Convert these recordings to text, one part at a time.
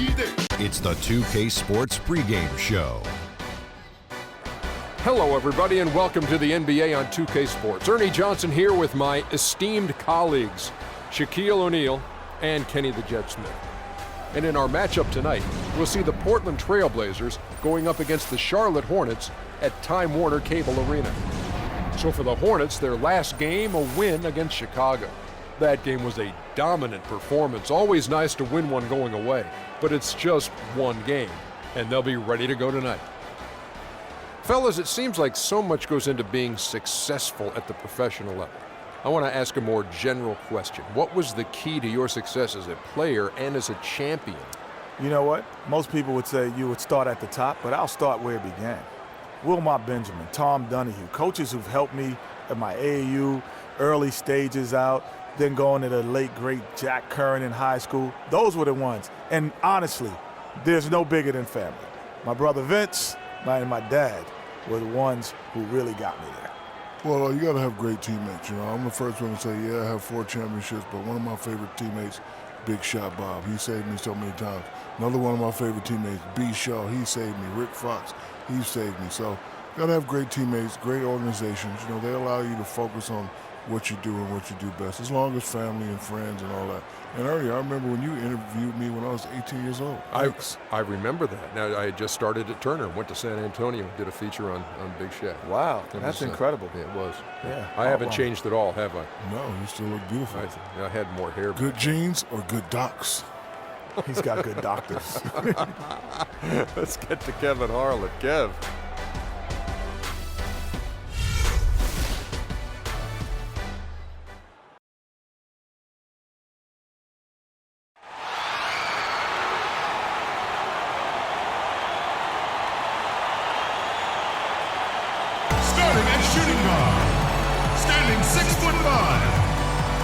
It's the 2K Sports pregame show. Hello, everybody, and welcome to the NBA on 2K Sports. Ernie Johnson here with my esteemed colleagues, Shaquille O'Neal and Kenny the Jet Smith. And in our matchup tonight, we'll see the Portland Trailblazers going up against the Charlotte Hornets at Time Warner Cable Arena. So for the Hornets, their last game, a win against Chicago. That game was a dominant performance. Always nice to win one going away, but it's just one game, and they'll be ready to go tonight. Fellas, it seems like so much goes into being successful at the professional level. I want to ask a more general question. What was the key to your success as a player and as a champion? You know what? Most people would say you would start at the top, but I'll start where it began. Wilmot Benjamin, Tom Donahue, coaches who've helped me at my AAU, early stages out, then going to the late, great Jack Curran in high school. Those were the ones. And honestly, there's no bigger than family. My brother Vince and my dad were the ones who really got me there. Well, you got to have great teammates. You know, I'm the first one to say, yeah, I have 4 championships, but one of my favorite teammates, Big Shot Bob, he saved me so many times. Another one of my favorite teammates, B. Shaw, he saved me. Rick Fox, he saved me. So you got to have great teammates, great organizations. You know, they allow you to focus on what you do and what you do best, as long as family and friends and all that. And earlier, I remember when you interviewed me when I was 18 years old. I remember that. Now, I had just started at Turner, went to San Antonio, did a feature on Big Shaq. Wow, that's incredible. Yeah, it was. Yeah. I haven't changed at all, have I? No, you still look beautiful. I had more hair. Good genes or good docs? He's got good doctors. Let's get to Kevin Harland. Kev. Starting at shooting guard, standing 6'5",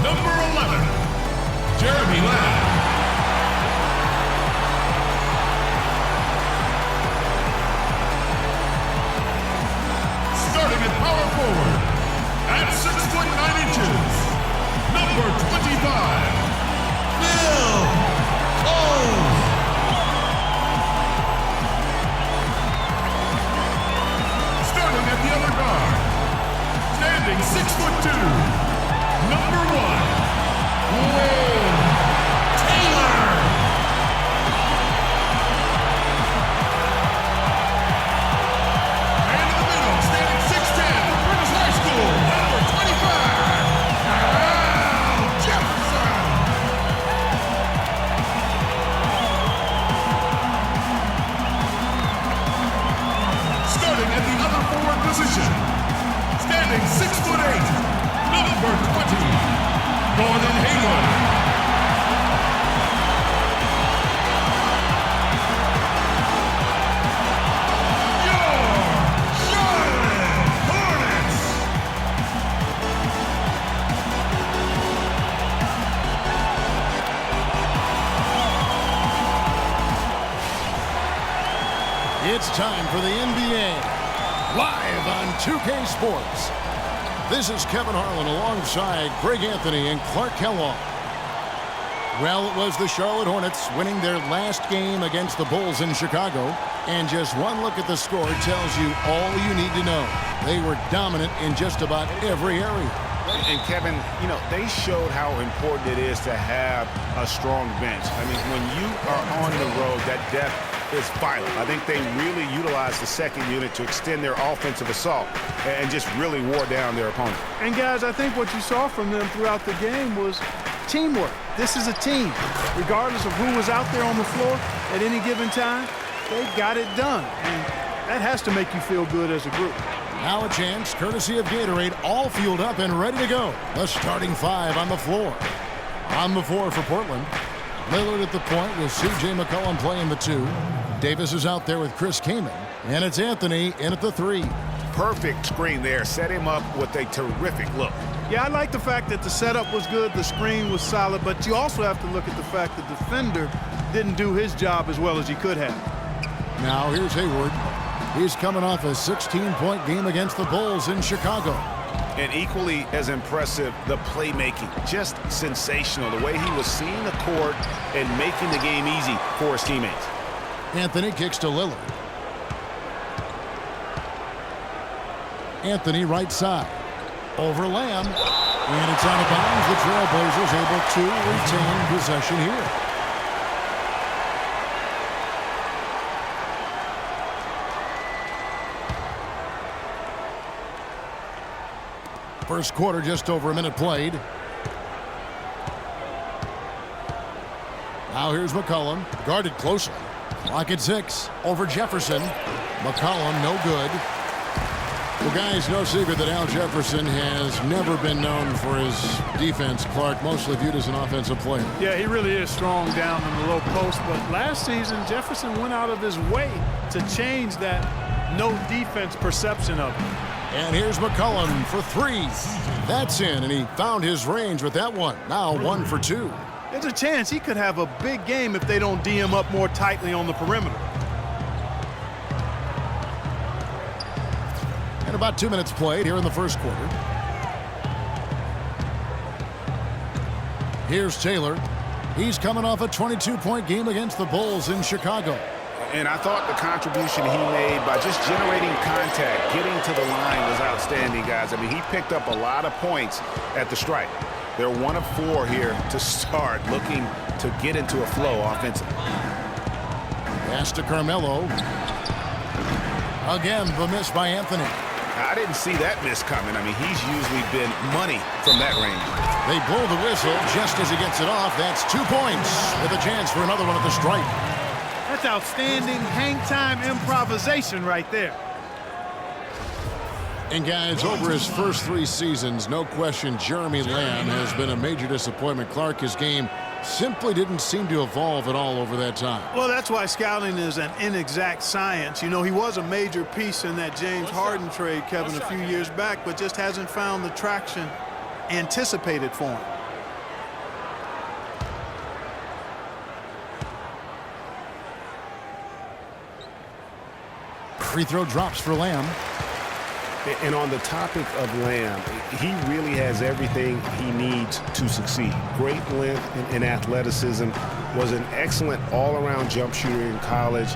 number 11, Jeremy Lamb. Starting at power forward, at 6'9" number 25, Bill Cole. Starting at the other guard, standing 6'2", number 1, Wayne Taylor. And in the middle, standing 6'10", British High School, number 25, Al Jefferson. Starting at the other forward position, standing 6'8", number 20, Gordon Hayward. Your Charlotte Hornets. It's time for the NBA, live on 2K Sports. This is Kevin Harland alongside Greg Anthony and Clark Kellogg. Well, it was the Charlotte Hornets winning their last game against the Bulls in Chicago, and just one look at the score tells you all you need to know. They were dominant in just about every area. And Kevin, you know, they showed how important it is to have a strong bench. I mean, when you are on the road, that depth is vital. I think they really utilized the second unit to extend their offensive assault and just really wore down their opponent. And guys, I think what you saw from them throughout the game was teamwork. This is a team. Regardless of who was out there on the floor at any given time, they got it done. And that has to make you feel good as a group. Now a chance, courtesy of Gatorade, all fueled up and ready to go. The starting 5 on the floor. On the floor for Portland, Lillard at the point with C.J. McCollum playing the 2. Davis is out there with Chris Kaman. And it's Anthony in at the 3. Perfect screen there. Set him up with a terrific look. Yeah, I like the fact that the setup was good, the screen was solid, but you also have to look at the fact the defender didn't do his job as well as he could have. Now here's Hayward. He's coming off a 16-point game against the Bulls in Chicago. And equally as impressive, the playmaking. Just sensational. The way he was seeing the court and making the game easy for his teammates. Anthony kicks to Lillard. Anthony right side. Over Lamb. And it's out of bounds. The Trailblazers able to retain possession here. First quarter, just over a minute played. Now here's McCollum, guarded closely. Clock at 6, over Jefferson. McCollum, no good. Well, guys, no secret that Al Jefferson has never been known for his defense. Clark, mostly viewed as an offensive player. Yeah, he really is strong down in the low post, but last season, Jefferson went out of his way to change that no defense perception of him. And here's McCollum for 3. That's in, and he found his range with that one. Now 1 for 2. There's a chance he could have a big game if they don't D him up more tightly on the perimeter. And about 2 minutes played here in the first quarter. Here's Taylor. He's coming off a 22-point game against the Bulls in Chicago. And I thought the contribution he made by just generating contact, getting to the line was outstanding, guys. I mean, he picked up a lot of points at the stripe. They're 1 of 4 here to start, looking to get into a flow offensively. Pass to Carmelo. Again, the miss by Anthony. I didn't see that miss coming. I mean, he's usually been money from that range. They blow the whistle just as he gets it off. That's 2 points with a chance for another one at the stripe. That's outstanding hang-time improvisation right there. And, guys, over his first 3 seasons, no question Jeremy Lamb has been a major disappointment. Clark, his game simply didn't seem to evolve at all over that time. Well, that's why scouting is an inexact science. You know, he was a major piece in that James Harden trade, Kevin, a few years back, but just hasn't found the traction anticipated for him. Free throw drops for Lamb. And on the topic of Lamb, he really has everything he needs to succeed. Great length and athleticism, was an excellent all-around jump shooter in college.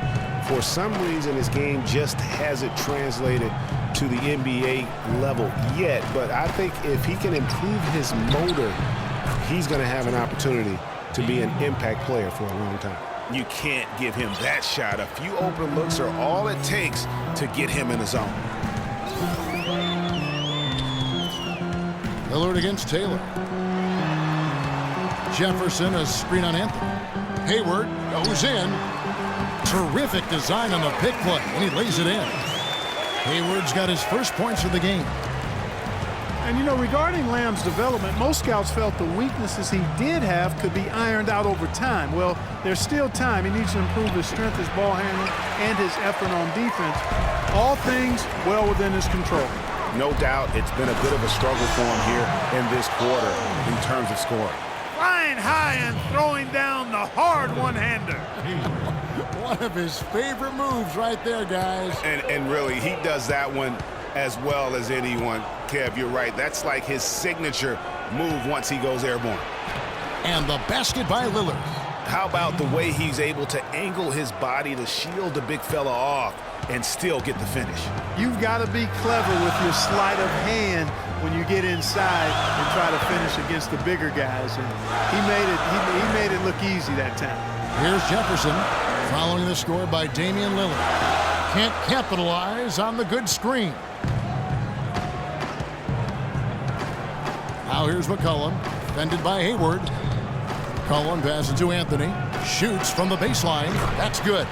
For some reason, his game just hasn't translated to the NBA level yet. But I think if he can improve his motor, he's going to have an opportunity to be an impact player for a long time. You can't give him that shot. A few open looks are all it takes to get him in the zone. Lillard against Taylor. Jefferson, a screen on Anthony. Hayward goes in. Terrific design on the pick play, and he lays it in. Hayward's got his first points of the game. And, you know, regarding Lamb's development, most scouts felt the weaknesses he did have could be ironed out over time. Well, there's still time. He needs to improve his strength, his ball handling, and his effort on defense. All things well within his control. No doubt it's been a bit of a struggle for him here in this quarter in terms of scoring. Flying high and throwing down the hard one-hander. One of his favorite moves right there, guys. And really, he does that one as well as anyone. Kev, you're right. That's like his signature move once he goes airborne. And the basket by Lillard. How about the way he's able to angle his body to shield the big fella off and still get the finish? You've got to be clever with your sleight of hand when you get inside and try to finish against the bigger guys. And he made it look easy that time. Here's Jefferson following the score by Damian Lillard. Can't capitalize on the good screen. Now here's McCollum, defended by Hayward. McCollum passes to Anthony, shoots from the baseline. That's good.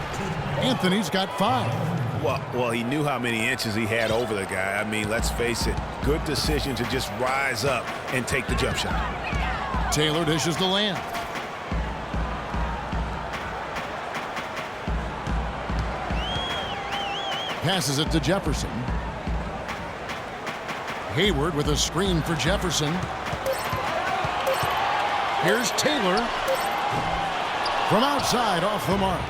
Anthony's got 5. Well, he knew how many inches he had over the guy. I mean, let's face it, good decision to just rise up and take the jump shot. Taylor dishes to Lamb. Passes it to Jefferson. Hayward with a screen for Jefferson. Here's Taylor from outside off the mark.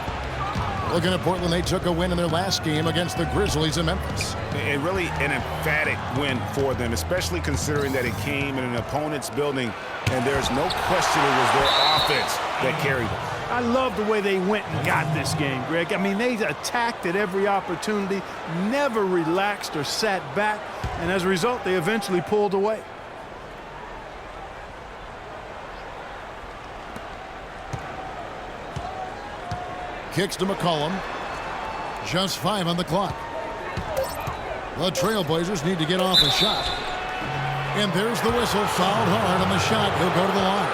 Looking at Portland, they took a win in their last game against the Grizzlies in Memphis. And really an emphatic win for them, especially considering that it came in an opponent's building, and there's no question it was their offense that carried them. I love the way they went and got this game, Greg. I mean, they attacked at every opportunity, never relaxed or sat back, and as a result, they eventually pulled away. Kicks to McCollum. Just 5 on the clock. The Trailblazers need to get off a shot. And there's the whistle. Fouled hard on the shot. He'll go to the line.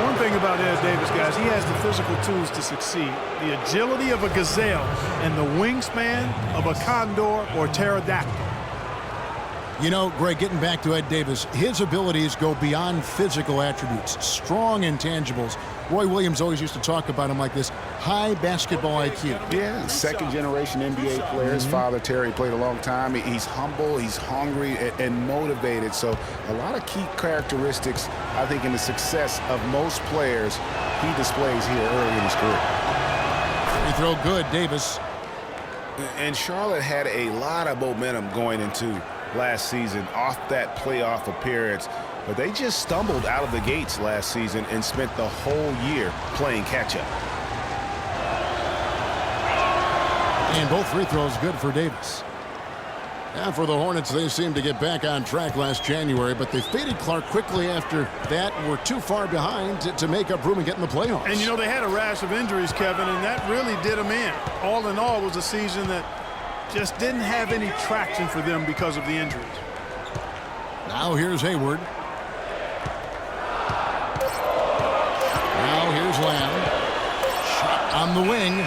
One thing about Ed Davis, guys, he has the physical tools to succeed. The agility of a gazelle and the wingspan of a condor or pterodactyl. You know, Greg, getting back to Ed Davis, his abilities go beyond physical attributes, strong intangibles. Roy Williams always used to talk about him like this: high basketball IQ. Yeah, second-generation NBA player. His father, Terry, played a long time. He's humble, he's hungry, and motivated. So a lot of key characteristics, I think, in the success of most players he displays here early in his career. Free throw good, Davis. And Charlotte had a lot of momentum going into last season off that playoff appearance, but they just stumbled out of the gates last season and spent the whole year playing catch-up. And both free throws good for Davis. Now for the Hornets, they seemed to get back on track last January, but they faded Clark quickly after that and were too far behind to make up room and get in the playoffs. And you know, they had a rash of injuries, Kevin, and that really did them in. All in all, it was a season that just didn't have any traction for them because of the injuries. Now here's Hayward. Now here's Lamb. Shot on the wing.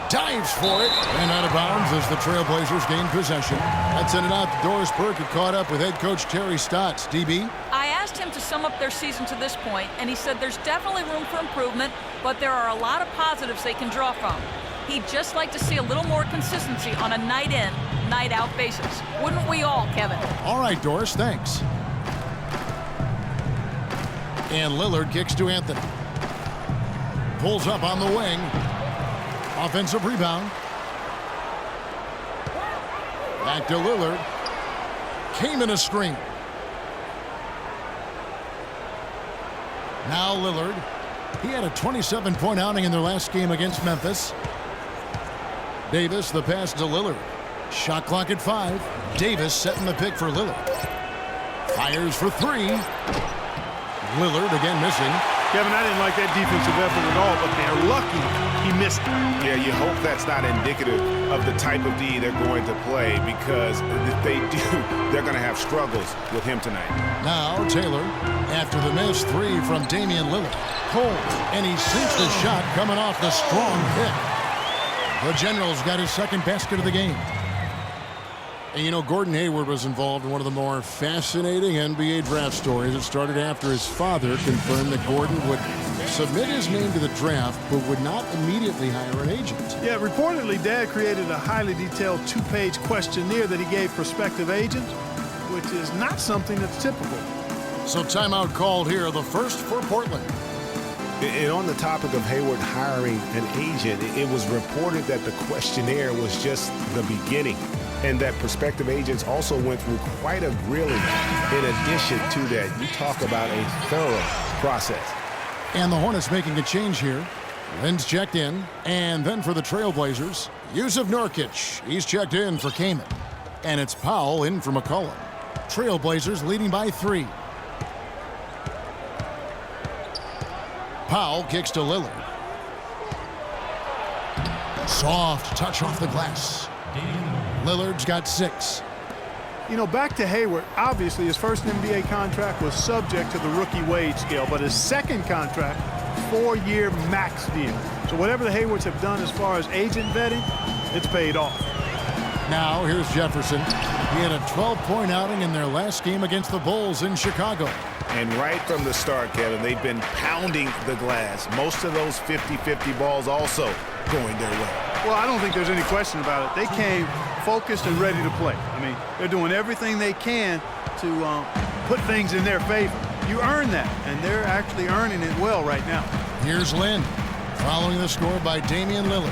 Dives for it. And out of bounds as the Trailblazers gain possession. That sent it out to Doris Burke, who caught up with head coach Terry Stotts. DB? I asked him to sum up their season to this point, and he said there's definitely room for improvement, but there are a lot of positives they can draw from. He'd just like to see a little more consistency on a night-in, night-out basis. Wouldn't we all, Kevin? All right, Doris, thanks. And Lillard kicks to Anthony. Pulls up on the wing. Offensive rebound. Back to Lillard. Came in a screen. Now Lillard. He had a 27-point outing in their last game against Memphis. Davis, the pass to Lillard. Shot clock at 5. Davis setting the pick for Lillard. Fires for 3. Lillard again missing. Kevin, I didn't like that defensive effort at all, but they're lucky he missed it. Yeah, you hope that's not indicative of the type of D they're going to play, because if they do, they're going to have struggles with him tonight. Now Taylor, after the missed 3 from Damian Lillard. Cold, and he sinks the shot coming off the strong hit. The Generals got his second basket of the game. And you know, Gordon Hayward was involved in one of the more fascinating NBA draft stories. It started after his father confirmed that Gordon would submit his name to the draft, but would not immediately hire an agent. Yeah, reportedly, Dad created a highly detailed 2-page questionnaire that he gave prospective agents, which is not something that's typical. So timeout called here, the first for Portland. And on the topic of Hayward hiring an agent, it was reported that the questionnaire was just the beginning, and that prospective agents also went through quite a grilling in addition to that. You talk about a thorough process. And the Hornets making a change here. Lynn's checked in. And then for the Trailblazers, Yusuf Nurkic. He's checked in for Kaman. And it's Powell in for McCollum. Trailblazers leading by 3. Powell kicks to Lillard. Soft touch off the glass. Lillard's got 6. You know, back to Hayward, obviously his first NBA contract was subject to the rookie wage scale, but his second contract, 4-year max deal. So whatever the Haywards have done as far as agent vetting, it's paid off. Now here's Jefferson. He had a 12-point outing in their last game against the Bulls in Chicago. And right from the start, Kevin, they've been pounding the glass. Most of those 50-50 balls also going their way. Well, I don't think there's any question about it. They came focused and ready to play. I mean, they're doing everything they can to put things in their favor. You earn that, and they're actually earning it well right now. Here's Lynn. Following the score by Damian Lillard.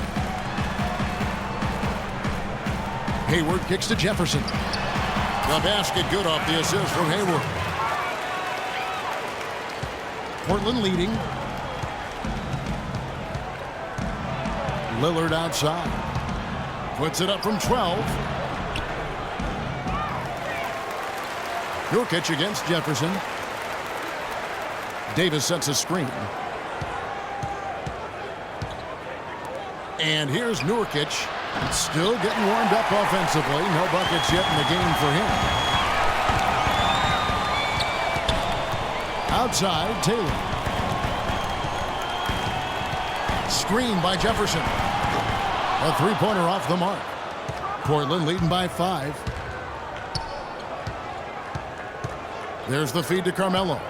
Hayward kicks to Jefferson. The basket good off the assist from Hayward. Portland leading. Lillard outside. Puts it up from 12. Nurkic against Jefferson. Davis sets a screen. And here's Nurkic. Still getting warmed up offensively. No buckets yet in the game for him. Outside, Taylor. Screen by Jefferson. A three-pointer off the mark. Portland leading by 5. There's the feed to Carmelo.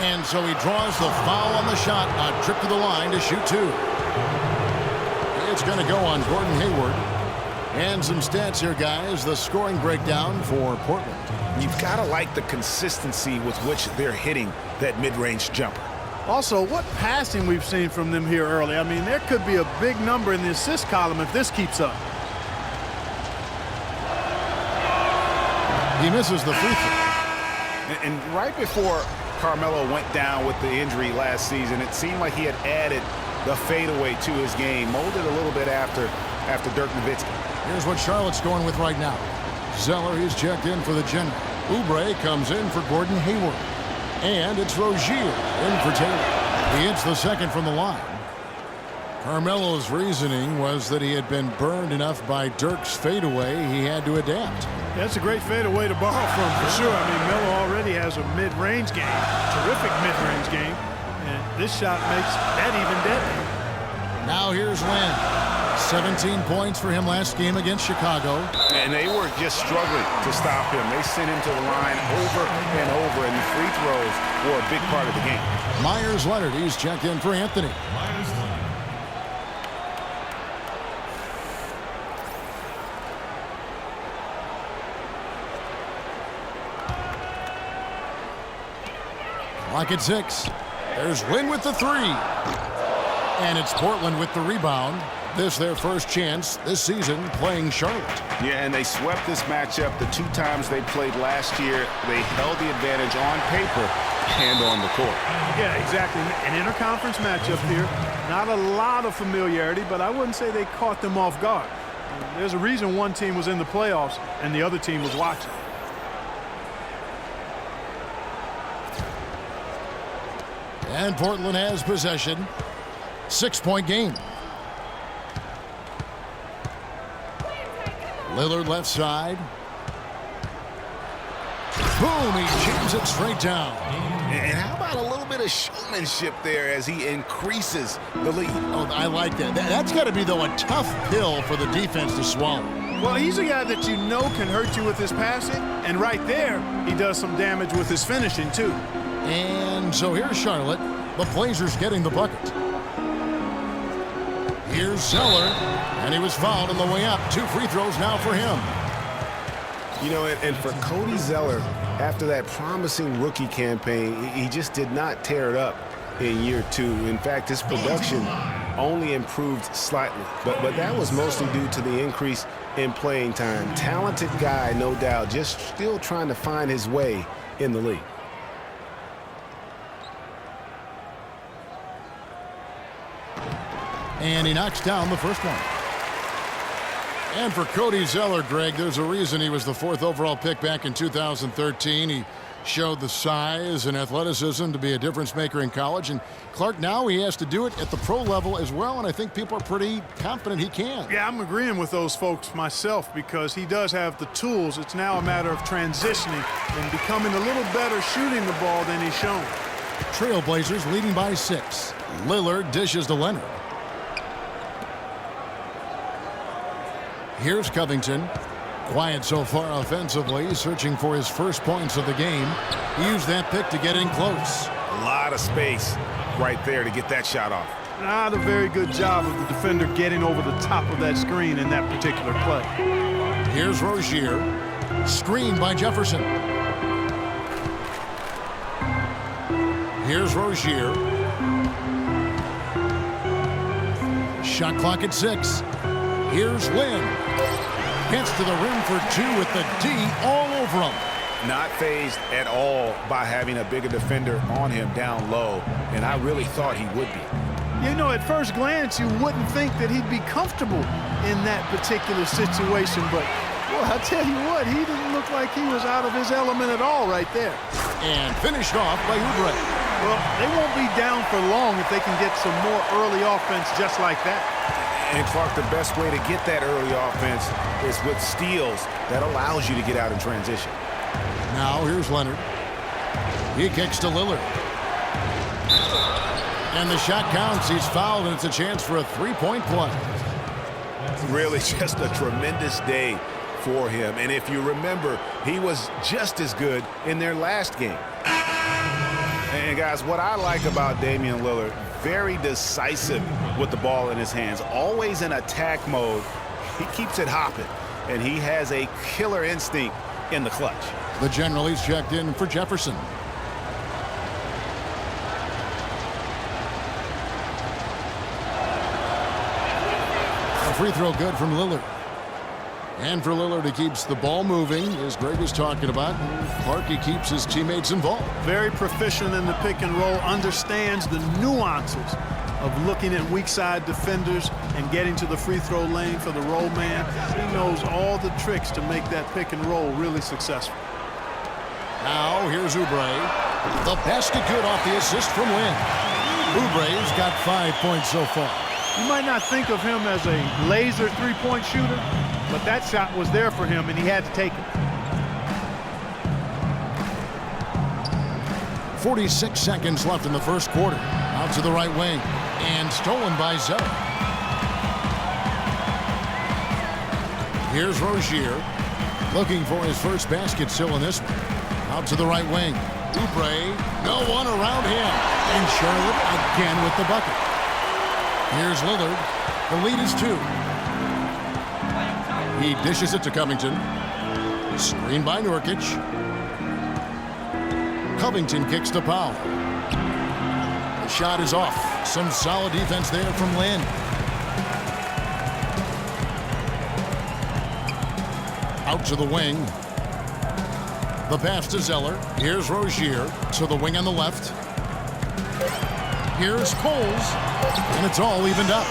And so he draws the foul on the shot. A trip to the line to shoot 2. It's going to go on Gordon Hayward. And some stats here, guys. The scoring breakdown for Portland. You've got to like the consistency with which they're hitting that mid-range jumper. Also, what passing we've seen from them here early. I mean, there could be a big number in the assist column if this keeps up. He misses the free throw. And right before Carmelo went down with the injury last season, it seemed like he had added the fadeaway to his game, molded a little bit after Dirk Nowitzki. Here's what Charlotte's going with right now. Zeller, he's checked in for the General. Oubre comes in for Gordon Hayward. And it's Rozier in for Taylor. He hits the second from the line. Carmelo's reasoning was that he had been burned enough by Dirk's fadeaway he had to adapt. That's a great fadeaway to borrow from, for sure. I mean, Melo already has a mid-range game, terrific mid-range game, and this shot makes that even deadly. Now here's Lynn. 17 points for him last game against Chicago. And they were just struggling to stop him. They sent him to the line over and over, and the free throws were a big part of the game. Myers Leonard, he's checked in for Anthony. Clock at 6. There's Lynn with the 3. And it's Portland with the rebound. This their first chance this season playing Charlotte. Yeah, and they swept this matchup the 2 times they played last year. They held the advantage on paper and on the court. Yeah, exactly. An interconference matchup here. Not a lot of familiarity, but I wouldn't say they caught them off guard. There's a reason one team was in the playoffs and the other team was watching. And Portland has possession. 6-point game. Lillard left side. Boom, he jams it straight down. And how about a little bit of showmanship there as he increases the lead? Oh, I like that. That's got to be, though, a tough pill for the defense to swallow. Well, he's a guy that you know can hurt you with his passing, and right there, he does some damage with his finishing, too. And so here's Charlotte. The Blazers getting the bucket. Here's Zeller, and he was fouled on the way up. 2 free throws now for him. You know, and for Cody Zeller, after that promising rookie campaign, he just did not tear it up in year 2. In fact, his production only improved slightly. But that was mostly due to the increase in playing time. Talented guy, no doubt, just still trying to find his way in the league. And he knocks down the first one. And for Cody Zeller, Greg, there's a reason he was the 4th overall pick back in 2013. He showed the size and athleticism to be a difference maker in college. And Clark, now he has to do it at the pro level as well. And I think people are pretty confident he can. Yeah, I'm agreeing with those folks myself because he does have the tools. It's now a matter of transitioning and becoming a little better shooting the ball than he's shown. Trailblazers leading by 6. Lillard dishes to Leonard. Here's Covington. Quiet so far offensively, searching for his first points of the game. He used that pick to get in close. A lot of space right there to get that shot off. Not a very good job of the defender getting over the top of that screen in that particular play. Here's Rozier. Screened by Jefferson. Here's Rozier. Shot clock at 6. Here's Lynn. Gets to the rim for 2 with the D all over him. Not fazed at all by having a bigger defender on him down low, and I really thought he would be. You know, at first glance, you wouldn't think that he'd be comfortable in that particular situation, but, well, I'll tell you what, he didn't look like he was out of his element at all right there. And finished off by Oubre. Well, they won't be down for long if they can get some more early offense just like that. And, Clark, the best way to get that early offense is with steals that allows you to get out in transition. Now here's Leonard. He kicks to Lillard. And the shot counts. He's fouled, and it's a chance for a three-point play. Really just a tremendous day for him. And if you remember, he was just as good in their last game. And, guys, what I like about Damian Lillard, very decisive with the ball in his hands. Always in attack mode. He keeps it hopping, and he has a killer instinct in the clutch. The general, he's checked in for Jefferson. A free throw good from Lillard. And for Lillard, he keeps the ball moving, as Greg was talking about. Clark, he keeps his teammates involved. Very proficient in the pick and roll, understands the nuances of looking at weak side defenders and getting to the free throw lane for the roll man. He knows all the tricks to make that pick and roll really successful. Now here's Oubre. The basket good off the assist from Lynn. Oubre's got 5 points so far. You might not think of him as a laser three-point shooter, but that shot was there for him, and he had to take it. 46 seconds left in the first quarter. Out to the right wing. And stolen by Zeller. Here's Rozier. Looking for his first basket still in this one. Out to the right wing. Oubre. No one around him. And Charlotte again with the bucket. Here's Lillard. The lead is 2. He dishes it to Covington. Screen by Nurkic. Covington kicks to Powell. The shot is off. Some solid defense there from Lynn. Out to the wing. The pass to Zeller. Here's Rozier to the wing on the left. Here's Coles. And it's all evened up.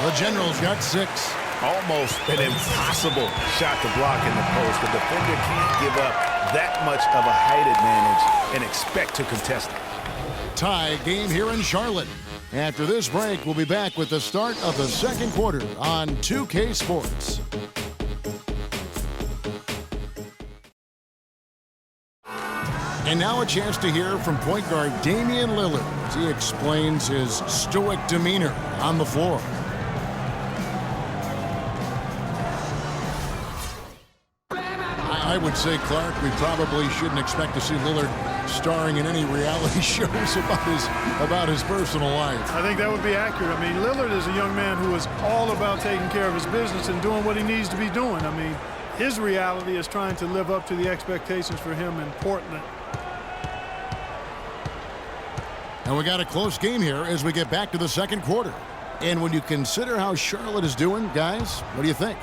The Generals got 6. Almost an impossible shot to block in the post. The defender can't give up that much of a height advantage and expect to contest it. Tie game here in Charlotte. After this break, we'll be back with the start of the second quarter on 2K Sports. And now a chance to hear from point guard Damian Lillard as he explains his stoic demeanor on the floor. I would say, Clark, we probably shouldn't expect to see Lillard starring in any reality shows about his personal life. I think that would be accurate. I mean, Lillard is a young man who is all about taking care of his business and doing what he needs to be doing. I mean, his reality is trying to live up to the expectations for him in Portland. And we got a close game here as we get back to the second quarter. And when you consider how Charlotte is doing, guys, what do you think?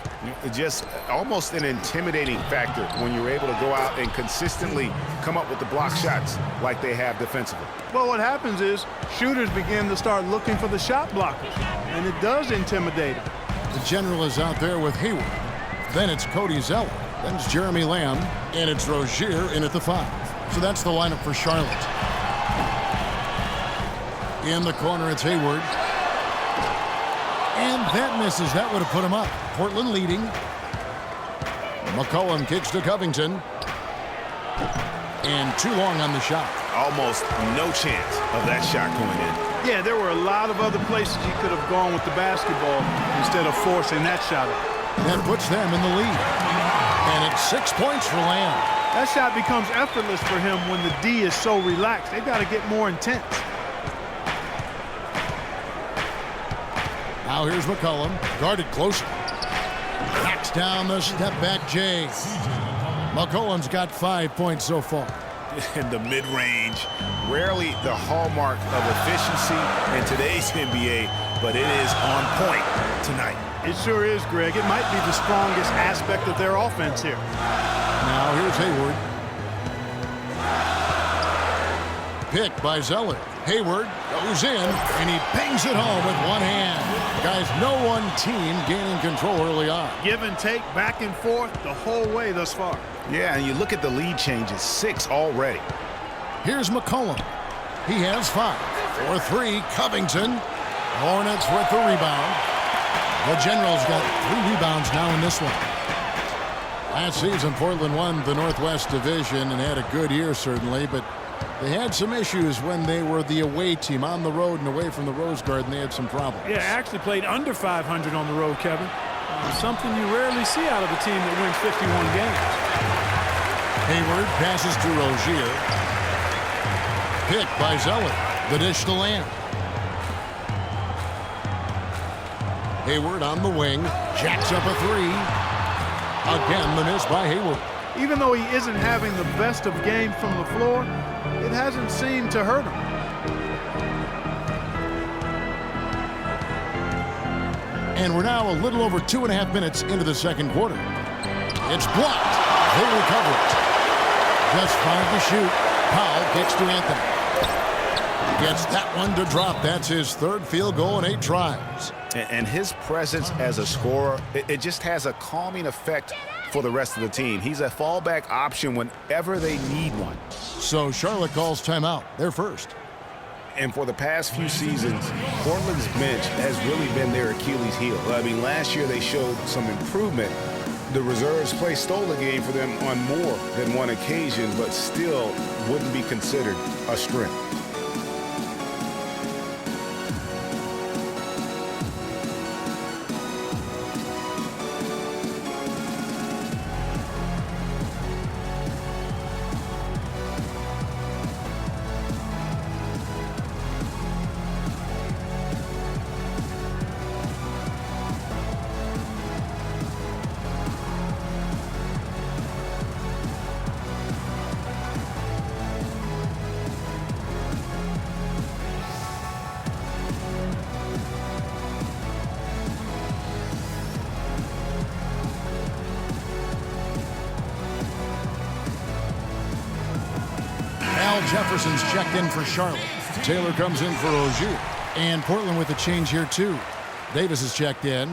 Just almost an intimidating factor when you're able to go out and consistently come up with the block shots like they have defensively. Well, what happens is shooters begin to start looking for the shot blockers, and it does intimidate them. The general is out there with Hayward. Then it's Cody Zeller. Then it's Jeremy Lamb. And it's Rozier in at the 5. So that's the lineup for Charlotte. In the corner, it's Hayward. And that misses. That would have put him up. Portland leading. McCollum kicks to Covington. And too long on the shot. Almost no chance of that shot going in. Yeah, there were a lot of other places he could have gone with the basketball instead of forcing that shot. That puts them in the lead. And it's 6 points for Lamb. That shot becomes effortless for him when the D is so relaxed. They've got to get more intense. Now here's McCollum, guarded closely. Backs down the step-back J. McCollum's got 5 points so far. in the mid-range. Rarely the hallmark of efficiency in today's NBA, but it is on point tonight. It sure is, Greg. It might be the strongest aspect of their offense here. Now here's Hayward. Picked by Zeller. Hayward goes in, and he bangs it home with one hand. Guys, no one team gaining control early on. Give and take, back and forth, the whole way thus far. Yeah, and you look at the lead changes, 6 already. Here's McCollum. He has 5. For 3, Covington. Hornets with the rebound. The Generals got 3 rebounds now in this one. Last season, Portland won the Northwest Division and had a good year, certainly, but they had some issues when they were the away team on the road and away from the Rose Garden. They had some problems. Yeah, actually played under 500 on the road, Kevin. Something you rarely see out of a team that wins 51 games. Hayward passes to Rozier. Picked by Zeller. The dish to Lamb. Hayward on the wing. Jacks up a 3. Again, the miss by Hayward. Even though he isn't having the best of games from the floor, it hasn't seemed to hurt him. And we're now a little over 2.5 minutes into the second quarter. It's blocked. They recover it. Just 5 to shoot. Powell kicks to Anthony. Gets that one to drop. That's his 3rd field goal in 8 tries. And his presence as a scorer, it just has a calming effect for the rest of the team. He's a fallback option whenever they need one. So Charlotte calls timeout. They're first. And for the past few seasons, Portland's bench has really been their Achilles heel. I mean, last year they showed some improvement. The reserves play stole the game for them on more than one occasion, but still wouldn't be considered a strength. Jefferson's checked in for Charlotte. Taylor comes in for Rozier. And Portland with a change here, too. Davis is checked in.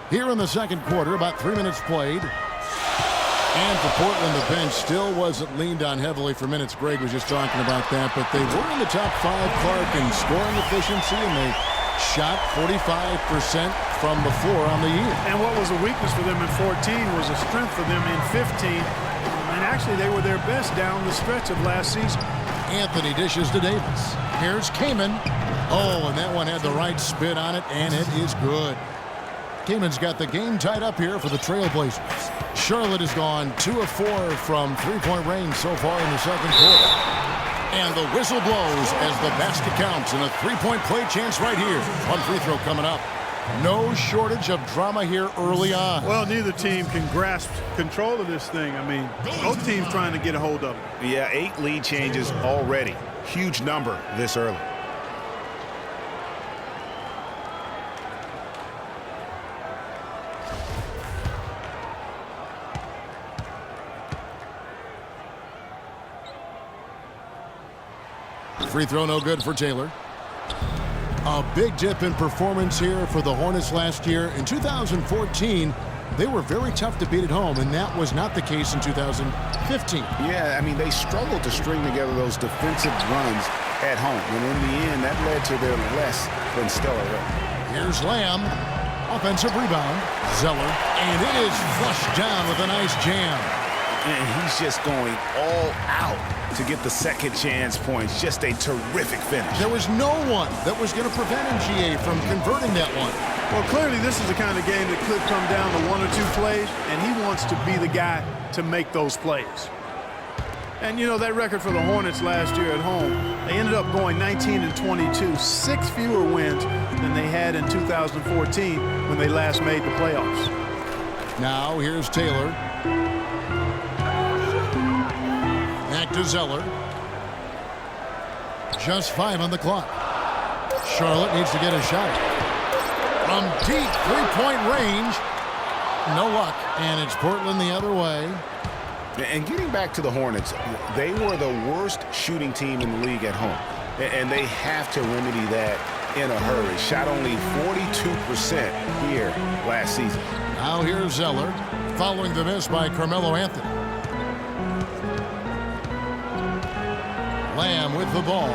Here in the second quarter, about 3 minutes played. And for Portland, the bench still wasn't leaned on heavily for minutes. Greg was just talking about that. But they were in the top 5, Clark, in scoring efficiency, and they shot 45% from the floor on the year. And what was a weakness for them in 14 was a strength for them in 15. And actually, they were their best down the stretch of last season. Anthony dishes to Davis. Here's Kaman. Oh, and that one had the right spin on it, and it is good. Kaman's got the game tied up here for the Trailblazers. Charlotte has gone 2 of 4 from three-point range so far in the second quarter. And the whistle blows as the basket counts, and a three-point play chance right here. One free throw coming up. No shortage of drama here early on. Well, neither team can grasp control of this thing. I mean, both teams trying to get a hold of it. Yeah, 8 lead changes already. Huge number this early. Free throw no good for Taylor. A big dip in performance here for the Hornets last year. In 2014, they were very tough to beat at home, and that was not the case in 2015. Yeah, I mean, they struggled to string together those defensive runs at home. And in the end, that led to their less than stellar record. Here's Lamb. Offensive rebound. Zeller. And it is flushed down with a nice jam. And he's just going all out to get the second chance points. Just a terrific finish. There was no one that was going to prevent MGA from converting that one. Well, clearly this is the kind of game that could come down to 1 or 2 plays, and he wants to be the guy to make those plays. And, you know, that record for the Hornets last year at home, they ended up going 19-22, 6 fewer wins than they had in 2014 when they last made the playoffs. Now here's Taylor. Back to Zeller. Just 5 on the clock. Charlotte needs to get a shot. From deep three-point range. No luck. And it's Portland the other way. And getting back to the Hornets, they were the worst shooting team in the league at home. And they have to remedy that in a hurry. Shot only 42% here last season. Now here's Zeller, following the miss by Carmelo Anthony. Lamb with the ball.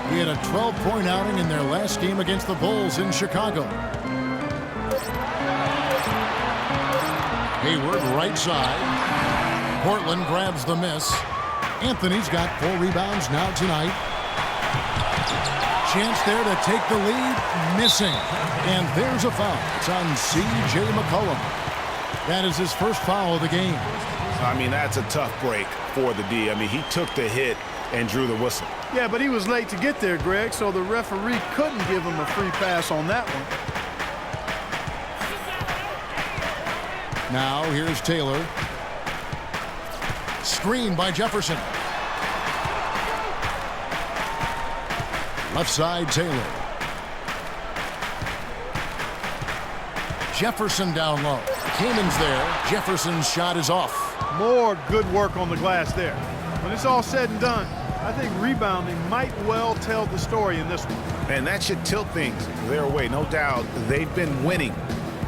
He had a 12-point outing in their last game against the Bulls in Chicago. Hayward right side. Portland grabs the miss. Anthony's got 4 rebounds now tonight. Chance there to take the lead, missing. And there's a foul. It's on C.J. McCollum. That is his first foul of the game. I mean, that's a tough break for the D. I mean, he took the hit and drew the whistle. Yeah, but he was late to get there, Greg, so the referee couldn't give him a free pass on that one. Now here's Taylor. Screen by Jefferson. Left side, Taylor. Jefferson down low. Kamen's there. Jefferson's shot is off. More good work on the glass there. When it's all said and done, I think rebounding might well tell the story in this one. And that should tilt things their way. No doubt they've been winning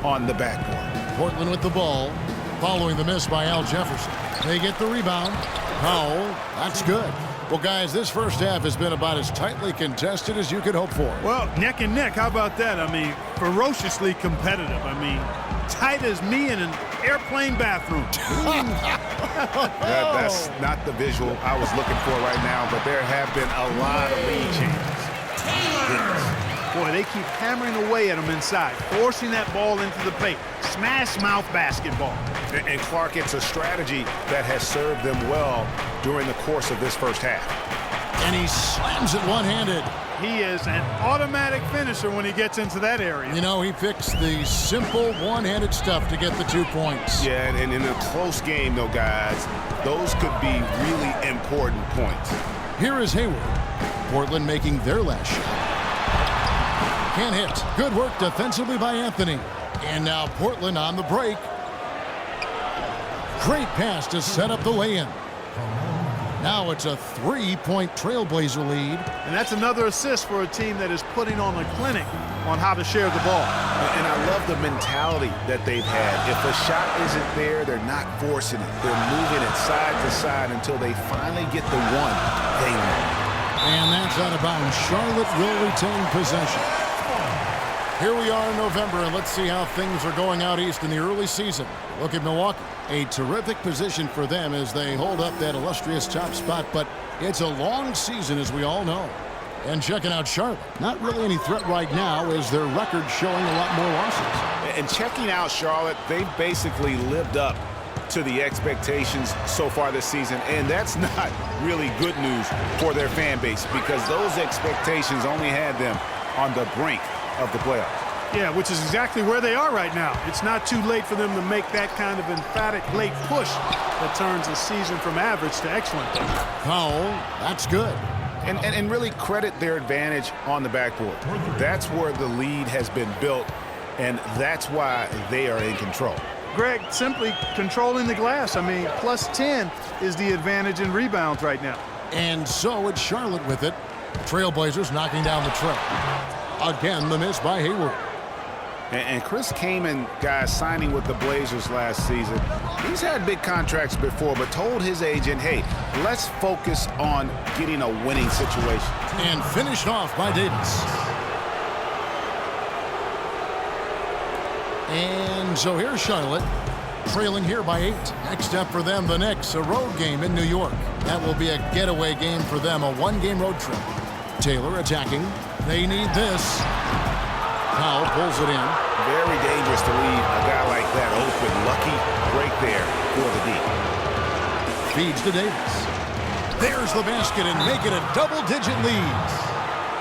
on the backboard. Portland with the ball, following the miss by Al Jefferson. They get the rebound. Powell, that's good. Well, guys, this first half has been about as tightly contested as you could hope for. Well, neck and neck. How about that? I mean, ferociously competitive. I mean, tight as me in an airplane bathroom. That's not the visual I was looking for right now, but there have been a lot of lead changes. Boy, they keep hammering away at him inside, forcing that ball into the paint. Smash mouth basketball. And Clark, it's a strategy that has served them well during the course of this first half. And he slams it one-handed. He is an automatic finisher when he gets into that area. You know, he picks the simple one-handed stuff to get the 2 points. Yeah, and in a close game, though, guys, those could be really important points. Here is Hayward. Portland making their last shot. Can't hit. Good work defensively by Anthony. And now Portland on the break. Great pass to set up the lay-in. Now it's a 3-point Trailblazer lead. And that's another assist for a team that is putting on a clinic on how to share the ball. And I love the mentality that they've had. If a shot isn't there, they're not forcing it. They're moving it side to side until they finally get the one they want. And that's out of bounds. Charlotte will retain possession. Here we are in November, and let's see how things are going out east in the early season. Look at Milwaukee. A terrific position for them as they hold up that illustrious top spot, but it's a long season, as we all know. And checking out Charlotte. Not really any threat right now, as their record showing a lot more losses. And checking out Charlotte, they've basically lived up to the expectations so far this season, and that's not really good news for their fan base because those expectations only had them on the brink of the playoffs. Yeah, which is exactly where they are right now. It's not too late for them to make that kind of emphatic late push that turns a season from average to excellent. Powell, that's good. And really credit their advantage on the backboard. That's where the lead has been built, and that's why they are in control. Greg, simply controlling the glass. I mean, plus 10 is the advantage in rebounds right now. And so it's Charlotte with it. Trailblazers knocking down the trail. Again, the miss by Hayward. And Chris Kaman, guys, signing with the Blazers last season, he's had big contracts before, but told his agent, hey, let's focus on getting a winning situation. And finished off by Davis. And so here's Charlotte, trailing here by 8. Next up for them, the Knicks, a road game in New York. That will be a getaway game for them, a one-game road trip. Taylor attacking. They need this. Powell pulls it in. Very dangerous to leave a guy like that open. Lucky break there for the D. Feeds to Davis. There's the basket and make it a double-digit lead.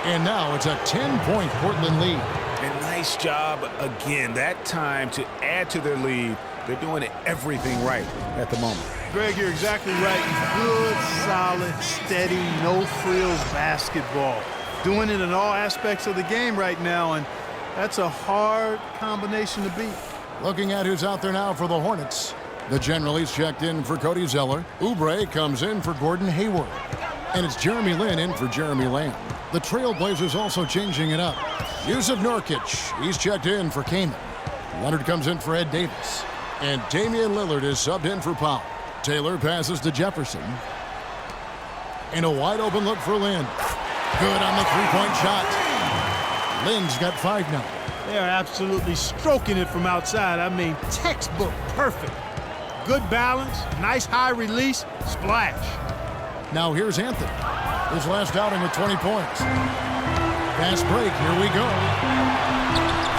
And now it's a 10-point Portland lead. And nice job again that time to add to their lead They're doing everything right at the moment. Greg, you're exactly right. Good, solid, steady, no-frills basketball. Doing it in all aspects of the game right now, and that's a hard combination to beat. Looking at who's out there now for the Hornets. The generally's checked in for Cody Zeller. Oubre comes in for Gordon Hayward. And it's Jeremy Lin in for Jeremy Lamb. The Trailblazers also changing it up. Yusuf Nurkic, he's checked in for Kaman. Leonard comes in for Ed Davis. And Damian Lillard is subbed in for Powell. Taylor passes to Jefferson. And a wide open look for Lin. Good on the three-point shot. Lin's got 5 now. They are absolutely stroking it from outside. I mean, textbook perfect. Good balance, nice high release, splash. Now here's Anthony. His last outing with 20 points. Fast break, here we go.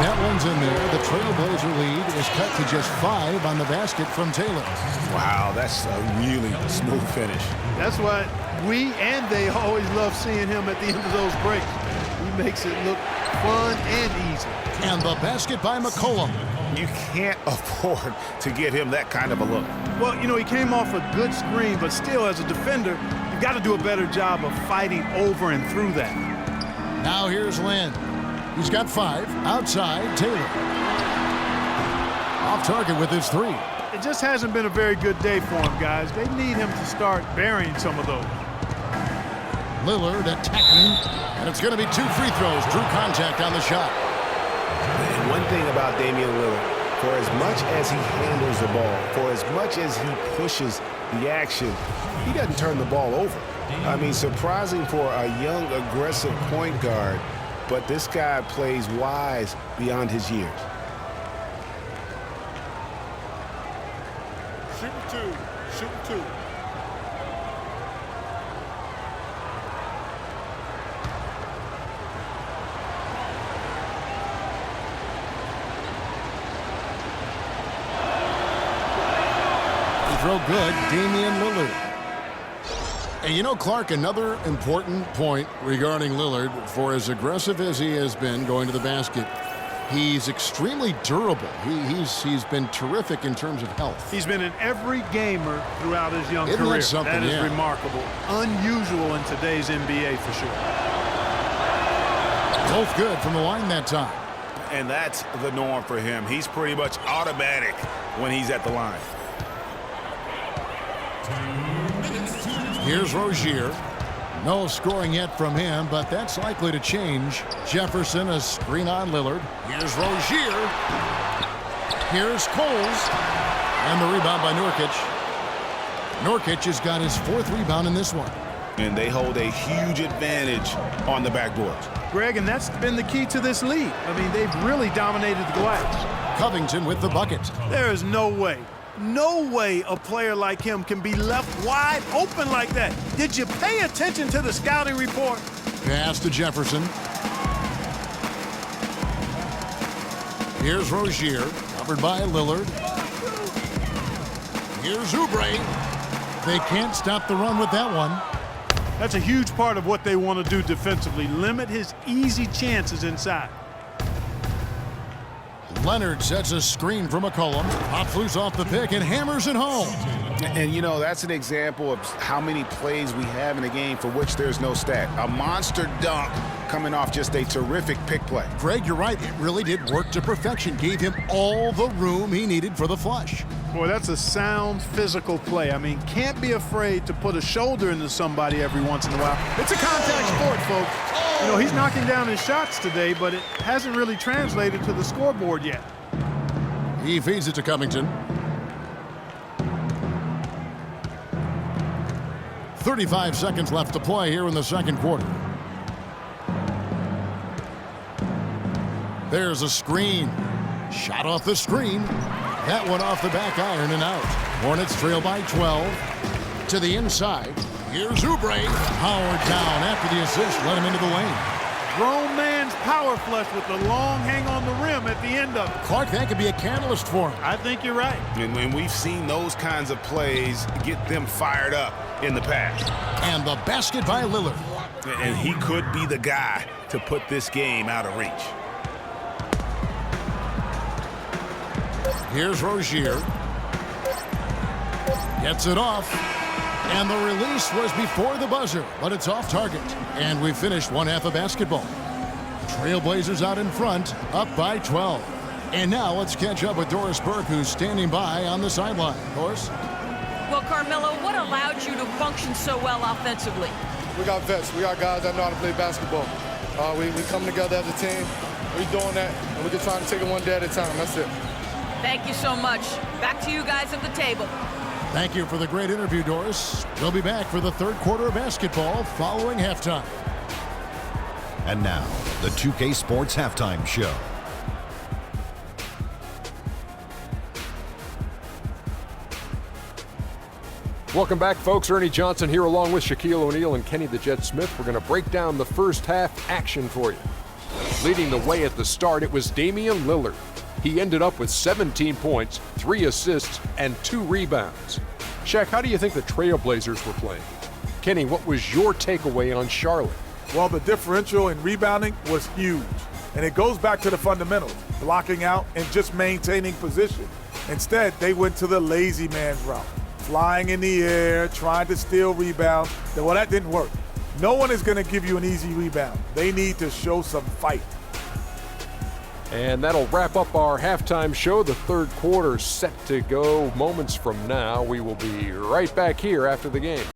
That one's in there. The Trailblazer lead is cut to just 5 on the basket from Taylor. Wow, that's a really smooth finish. That's why we and they always love seeing him at the end of those breaks. He makes it look fun and easy. And the basket by McCollum. You can't afford to get him that kind of a look. Well, you know, he came off a good screen, but still, as a defender, you've got to do a better job of fighting over and through that. Now here's Lin. He's got 5. Outside, Taylor. Off target with his 3. It just hasn't been a very good day for him, guys. They need him to start burying some of those. Lillard attacking, and it's going to be 2 free throws. Drew contact on the shot. And one thing about Damian Lillard, for as much as he handles the ball, for as much as he pushes the action, he doesn't turn the ball over. I mean, surprising for a young, aggressive point guard, but this guy plays wise beyond his years. Shooting 2. Shooting 2. Throw good, Damian Lillard. And you know, Clark, another important point regarding Lillard, for as aggressive as he has been going to the basket, he's extremely durable. He's been terrific in terms of health. He's been an every gamer throughout his young Isn't career. that something? That is Yeah. remarkable. Unusual in today's NBA for sure. Both good from the line that time. And that's the norm for him. He's pretty much automatic when he's at the line. Here's Rozier. No scoring yet from him, but that's likely to change. Jefferson, a screen on Lillard. Here's Rozier. Here's Coles. And the rebound by Nurkic. Nurkic has got his 4th rebound in this one. And they hold a huge advantage on the backboards. Greg, and that's been the key to this lead. I mean, they've really dominated the glass. Covington with the bucket. There is no way a player like him can be left wide open like that. Did you pay attention to the scouting report? Pass to Jefferson. Here's Rozier, covered by Lillard. Here's Oubre. They can't stop the run with that one. That's a huge part of what they want to do defensively. Limit his easy chances inside. Leonard sets a screen for McCollum. Pops loose off the pick and hammers it home. And, you know, that's an example of how many plays we have in a game for which there's no stat. A monster dunk coming off just a terrific pick play. Greg, you're right. It really did work to perfection. Gave him all the room he needed for the flush. Boy, that's a sound physical play. I mean, can't be afraid to put a shoulder into somebody every once in a while. It's a contact sport, folks. You know, he's knocking down his shots today, but it hasn't really translated to the scoreboard yet. He feeds it to Covington. 35 seconds left to play here in the second quarter. There's a screen. Shot off the screen. That one off the back iron and out. Hornets trail by 12. To the inside. Here's Oubre. Howard down after the assist. Let him into the lane. Grown man's power flush with the long hang on the rim at the end of it. Clark, that could be a catalyst for him. I think you're right. And when we've seen those kinds of plays get them fired up in the past. And the basket by Lillard. And he could be the guy to put this game out of reach. Here's Rozier. Gets it off. And the release was before the buzzer, but it's off target. And we finished one half of basketball. Trailblazers out in front, up by 12. And now let's catch up with Doris Burke, who's standing by on the sideline. Doris? Well, Carmelo, what allowed you to function so well offensively? We got vets. We got guys that know how to play basketball. We come together as a team. We're doing that, and we're just trying to take it one day at a time. That's it. Thank you so much. Back to you guys at the table. Thank you for the great interview, Doris. We'll be back for the third quarter of basketball following halftime. And now, the 2K Sports Halftime Show. Welcome back, folks. Ernie Johnson here along with Shaquille O'Neal and Kenny the Jet Smith. We're going to break down the first half action for you. Leading the way at the start, it was Damian Lillard. He ended up with 17 points, 3 assists, and 2 rebounds. Shaq, how do you think the Trailblazers were playing? Kenny, what was your takeaway on Charlotte? Well, the differential in rebounding was huge. And it goes back to the fundamentals, blocking out and just maintaining position. Instead, they went to the lazy man's route, flying in the air, trying to steal rebounds. Well, that didn't work. No one is going to give you an easy rebound. They need to show some fight. And that'll wrap up our halftime show. The third quarter set to go moments from now. We will be right back here after the game.